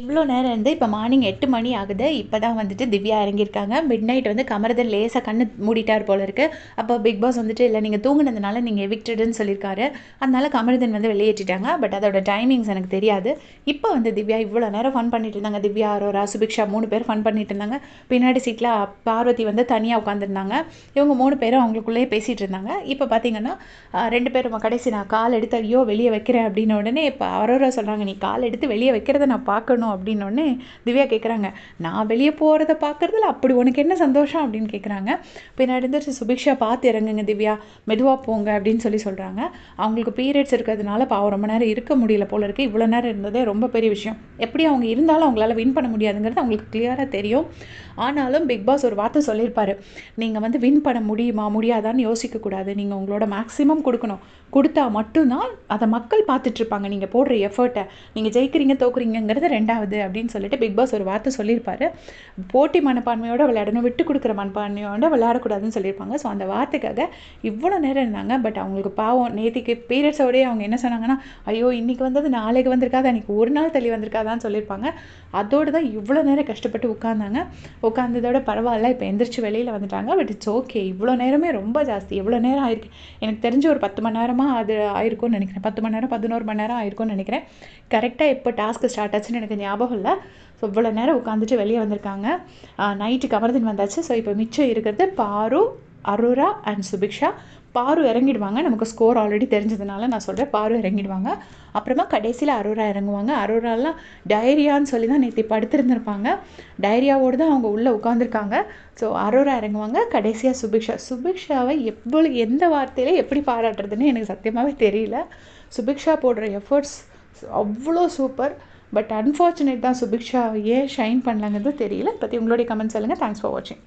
இவ்வளோ நேரம் இருந்து இப்போ மார்னிங் 8 மணி ஆகுது. இப்போ தான் வந்துட்டு திவ்யா இறங்கியிருக்காங்க. மிட் நைட் வந்து கமருதீன் லேசாக கண்ணு மூடிட்டார் போல இருக்கு. அப்போ பிக் பாஸ் வந்துட்டு இல்லை நீங்கள் தூங்குனதுனால நீங்கள் எவிக்டடுன்னு சொல்லியிருக்காரு. அதனால கமருதீன் வந்து வெளியேற்றிட்டாங்க. பட் அதோட டைமிங்ஸ் எனக்கு தெரியாது. இப்போ வந்து திவ்யா இவ்வளோ நேரம் ஃபன் பண்ணிட்டு இருந்தாங்க. திவ்யா, அரோரா, சுபிக்ஷா 3 பேர் ஃபன் பண்ணிட்டு இருந்தாங்க. பின்னாடி சீட்டில் பார்வதி வந்து தனியாக உட்காந்துருந்தாங்க. இவங்க 3 பேரும் அவங்களுக்குள்ளேயே பேசிகிட்டு இருந்தாங்க. இப்போ பார்த்தீங்கன்னா 2 பேரும் கடைசி நான் கால் எடுத்து ஐயோ வெளியே வைக்கிறேன் அப்படின்ன உடனே இப்போ அரோரா சொல்கிறாங்க, நீ கால் எடுத்து வெளியே வைக்கிறத நான் பார்க்கணும் அப்படின்னோடனே திவ்யா கேட்குறாங்க, நான் வெளியே போகிறத பார்க்குறதுல அப்படி உனக்கு என்ன சந்தோஷம் அப்படின்னு கேட்குறாங்க. பின்னாடி இருந்து சுபிக்ஷா பார்த்து இறங்குங்க திவ்யா, மெதுவாக போங்க அப்படின்னு சொல்கிறாங்க. அவங்களுக்கு பீரியட்ஸ் இருக்கிறதுனால பாவம் ரொம்ப நேரம் இருக்க முடியல போல இருக்குது. இவ்வளோ நேரம் இருந்ததே ரொம்ப பெரிய விஷயம். எப்படி அவங்க இருந்தாலும் அவங்களால வின் பண்ண முடியாதுங்கிறது அவங்களுக்கு கிளியராக தெரியும். ஆனாலும் பிக் பாஸ் ஒரு வார்த்தை சொல்லியிருப்பாரு, நீங்கள் வந்து வின் பண்ண முடியுமா முடியாதான்னு யோசிக்கக்கூடாது, நீங்கள் உங்களோட மேக்ஸிமம் கொடுக்கணும், கொடுத்தா மட்டும்தான் அதை மக்கள் பார்த்துட்ருப்பாங்க நீங்கள் போடுற எஃபர்ட்டை. நீங்கள் ஜெயிக்கிறீங்க தோக்குறீங்கிறது ரெண்டாவது அப்படின்னு சொல்லிட்டு பிக் பாஸ் ஒரு வார்த்தை சொல்லியிருப்பாரு. போட்டி மனப்பான்மையோட விளையாடணும், விட்டு கொடுக்குற மனப்பான்மையோட விளையாடக்கூடாதுன்னு சொல்லியிருப்பாங்க. ஸோ அந்த வார்த்தைக்காக இவ்வளோ நேரம் இருந்தாங்க. பட் அவங்களுக்கு பாவம் நேற்றுக்கு பீரியட்ஸோடய அவங்க என்ன சொன்னாங்கன்னா, ஐயோ இன்றைக்கி வந்தது நாளைக்கு வந்திருக்காது, அன்றைக்கி ஒரு நாள் தள்ளி வந்திருக்காதான்னு சொல்லியிருப்பாங்க. அதோடு தான் இவ்வளோ நேரம் கஷ்டப்பட்டு உட்காந்தாங்க. உட்காந்ததோட பரவாயில்ல, இப்போ எந்திரிச்சு வெளியில் வந்துட்டாங்க. But it's okay. இவ்வளோ நேரமே ரொம்ப ஜாஸ்தி. எவ்வளோ நேரம் ஆயிருக்கு எனக்கு தெரிஞ்சு ஒரு 10 மணி நேரமாக அது ஆயிருக்கும்னு நினைக்கிறேன். 10 மணி நேரம் 11 மணி நேரம் ஆயிருக்கும்னு நினைக்கிறேன். கரெக்டாக எப்போ டாஸ்க்கு ஸ்டார்ட் ஆச்சுன்னு எனக்கு ஞாபகம் இல்லை. ஸோ இவ்வளோ நேரம் உட்காந்துட்டு வெளியே வந்திருக்காங்க. நைட்டு கமருதீன் வந்தாச்சு. ஸோ இப்போ மிச்சம் இருக்கிறது பாரு, அரோரா அண்ட் சுபிக்ஷா. பாரு இறங்கிடுவாங்க. நமக்கு ஸ்கோர் ஆல்ரெடி தெரிஞ்சதுனால நான் சொல்கிறேன், பாரு இறங்கிடுவாங்க. அப்புறமா கடைசியில் அரோரா இறங்குவாங்க. அரோராலாம் டைரியான்னு சொல்லி தான் நேற்று படுத்திருந்துருப்பாங்க. டைரியாவோடு தான் அவங்க உள்ளே உட்காந்துருக்காங்க. ஸோ அரோரா இறங்குவாங்க. கடைசியாக சுபிக்ஷாவை எந்த வார்த்தையில் எப்படி பாராட்டுறதுன்னு எனக்கு சத்தியமாகவே தெரியல. சுபிக்ஷா போடுற எஃபர்ட்ஸ் அவ்வளோ சூப்பர். பட் அன்ஃபார்ச்சுனேட் தான், சுபிக்ஷா ஏன் ஷைன் பண்ணலங்கிறது தெரியல. பற்றி உங்களுடைய கமெண்ட் சொல்லுங்கள். தேங்க்ஸ் ஃபார் வாட்சிங்.